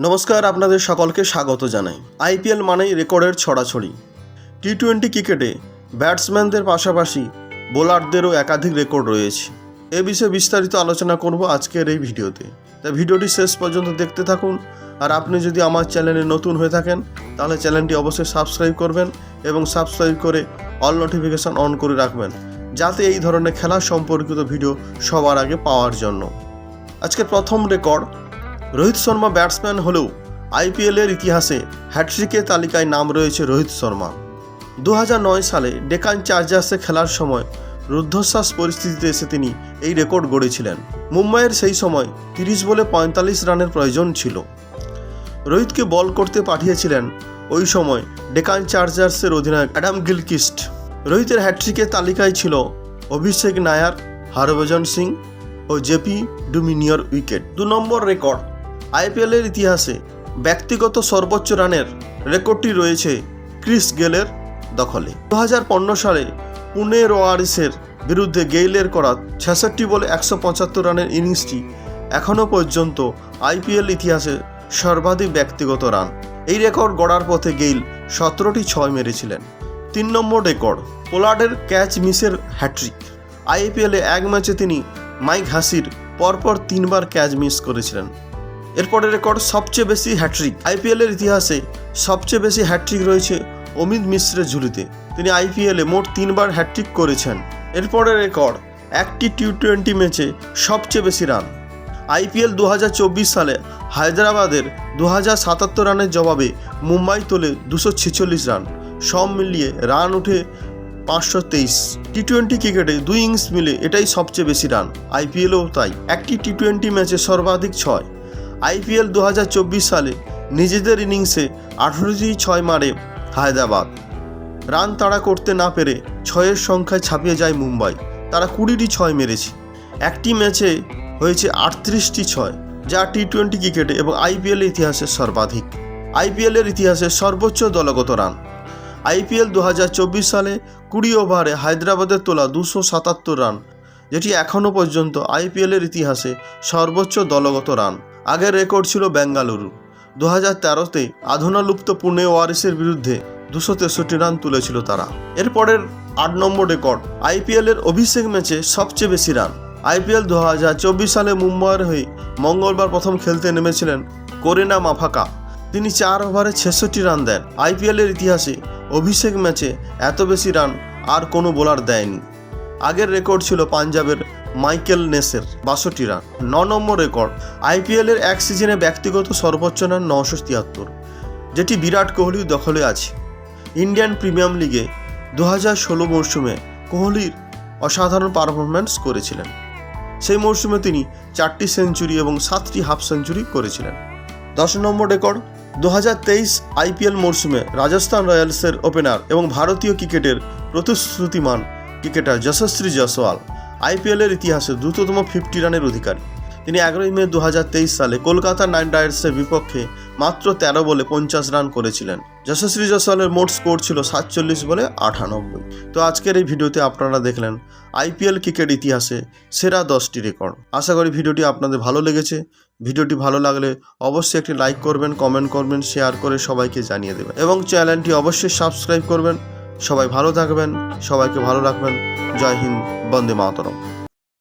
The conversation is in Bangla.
নমস্কার, আপনাদের সকলকে স্বাগত জানাই। আইপিএল মানেই রেকর্ডের ছড়াছড়ি। টি-20 ক্রিকেটে ব্যাটসম্যানদের পাশাপাশি বোলারদেরও একাধিক রেকর্ড রয়েছে। এ বিষয়ে বিস্তারিত আলোচনা করব আজকের এই ভিডিওতে, তাই ভিডিওটি শেষ পর্যন্ত দেখতে থাকুন। আর আপনি যদি আমার চ্যানেলে নতুন হয়ে থাকেন তাহলে চ্যানেলটি অবশ্যই সাবস্ক্রাইব করবেন এবং সাবস্ক্রাইব করে অল নোটিফিকেশন অন করে রাখবেন, যাতে এই ধরনের খেলা সম্পর্কিত ভিডিও সবার আগে পাওয়ার জন্য। আজকের প্রথম রেকর্ড, রোহিত শর্মা ব্যাটসম্যান হলেও আইপিএলের ইতিহাসে হ্যাট্রিকের তালিকায় নাম রয়েছে রোহিত শর্মা। 2009 সালে ডেকান চার্জার্সে খেলার সময় রুদ্ধশ্বাস পরিস্থিতিতে এসে তিনি এই রেকর্ড গড়েছিলেন। মুম্বাইয়ের সেই সময় 30 বলে 45 রানের প্রয়োজন ছিল। রোহিতকে বল করতে পাঠিয়েছিলেন ওই সময় ডেকান চার্জার্সের অধিনায়ক অ্যাডাম গিলক্রিস্ট। রোহিতের হ্যাট্রিকের তালিকায় ছিল অভিষেক নায়ার, হরভজন সিং ও জেপি ডুমিনিয়র উইকেট। 2 নম্বর রেকর্ড, আইপিএলের ইতিহাসে ব্যক্তিগত সর্বোচ্চ রানের রেকর্ডটি রয়েছে ক্রিস গেলের দখলে। 2015 সালে পুনে ওয়ারিসের বিরুদ্ধে গেইলের করা 66 বলে 175 রানের ইনিংসটি এখনও পর্যন্ত আইপিএল ইতিহাসে সর্বাধিক ব্যক্তিগত রান। এই রেকর্ড গড়ার পথে গেইল 17টি 6 মেরেছিলেন। 3 নম্বর রেকর্ড, পোলার্ডের ক্যাচ মিসের হ্যাট্রিক। আইপিএলে এক ম্যাচে তিনি মাইক হাসির পরপর 3 বার ক্যাচ মিস করেছিলেন। এরপরে রেকর্ড, সবচেয়ে বেশি হ্যাট্রিক। আইপিএলের ইতিহাসে সবচেয়ে বেশি হ্যাট্রিক রয়েছে অমিত মিশ্রের ঝুলিতে। তিনি আইপিএলে মোট 3 বার হ্যাট্রিক করেছেন। এরপরে রেকর্ড, একটি টি-20 ম্যাচে সবচেয়ে বেশি রান। আইপিএল 2024 সালে হায়দ্রাবাদের 2077 রানের জবাবে মুম্বাই তোলে 246 রান। সব মিলিয়ে রান উঠে 523। টি-20 ক্রিকেটে 2 ইনিংস মিলে এটাই সবচেয়ে বেশি রান। আইপিএলেও তাই, একটি টি-20 ম্যাচে সর্বাধিক 6। আইপিএল 2024 সালে নিজেদের ইনিংসে 18টি 6 মারে হায়দ্রাবাদ। রান তাড়া করতে না পেরে 6-এর সংখ্যায় ছাপিয়ে যায় মুম্বাই। তারা 20টি 6 মেরেছে। একটি ম্যাচে হয়েছে 38টি 6, যা টি-20 ক্রিকেটে এবং আইপিএলের ইতিহাসে সর্বাধিক। আইপিএলের ইতিহাসে সর্বোচ্চ দলগত রান। আইপিএল 2024 সালে 20 ওভারে হায়দ্রাবাদের তোলা 277 রান, যেটি এখনও পর্যন্ত আইপিএলের ইতিহাসে সর্বোচ্চ দলগত রান। আগের রেকর্ড ছিল বেঙ্গালুরু। 2013-তে আধুনালুপ্ত পুনে ওয়ারিসের বিরুদ্ধে 263 রান তুলেছিল তারা। এরপরের 8 নম্বর রেকর্ড, আইপিএলের অভিষেক ম্যাচে সবচেয়ে বেশি রান। আইপিএল 2024 সালে মুম্বাইয়ের হয়ে মঙ্গলবার প্রথম খেলতে নেমেছিলেন করিনা মাফাকা। তিনি 4 ওভারে 66 রান দেন। আইপিএলের ইতিহাসে অভিষেক ম্যাচে এত বেশি রান আর কোনো বোলার দেয়নি। আগের রেকর্ড ছিল পাঞ্জাবের মাইকেল নেসের 62 রান। 9 নম্বর রেকর্ড, আইপিএলের এক সিজনে ব্যক্তিগত সর্বোচ্চ রান 973, যেটি বিরাট কোহলির দখলে আছে। ইন্ডিয়ান প্রিমিয়ার লিগে 2016 মরশুমে কোহলির অসাধারণ পারফরম্যান্স করেছিলেন। সেই মরশুমে তিনি 4টি সেঞ্চুরি এবং 7টি হাফ সেঞ্চুরি করেছিলেন। 10 নম্বর রেকর্ড, 2023 আইপিএল মরশুমে রাজস্থান রয়্যালসের ওপেনার এবং ভারতীয় ক্রিকেটের প্রতিশ্রুতিমান ক্রিকেটার যশস্বী জয়সওয়াল আইপিএলের ইতিহাসে দ্রুততম 50 রানের অধিকারী। তিনি 11 মে 2023 সালে কলকাতা নাইট রাইডার্সের বিপক্ষে মাত্র 13 বলে 50 রান করেছিলেন। যশস্বী জয়সওয়ালের মোট স্কোর ছিল 47 বলে 98। তো আজকের এই ভিডিওতে আপনারা দেখলেন আইপিএল ক্রিকেট ইতিহাসে সেরা 10টি রেকর্ড। আশা করি ভিডিওটি আপনাদের ভালো লেগেছে। ভিডিওটি ভালো লাগলে অবশ্যই একটি লাইক করবেন, কমেন্ট করবেন, শেয়ার করে সবাইকে জানিয়ে দেবেন এবং চ্যানেলটি অবশ্যই সাবস্ক্রাইব করবেন। সবাই ভালো থাকবেন, সবাইকে ভালো রাখবেন। জয় হিন্দ, বন্দে মাতরম।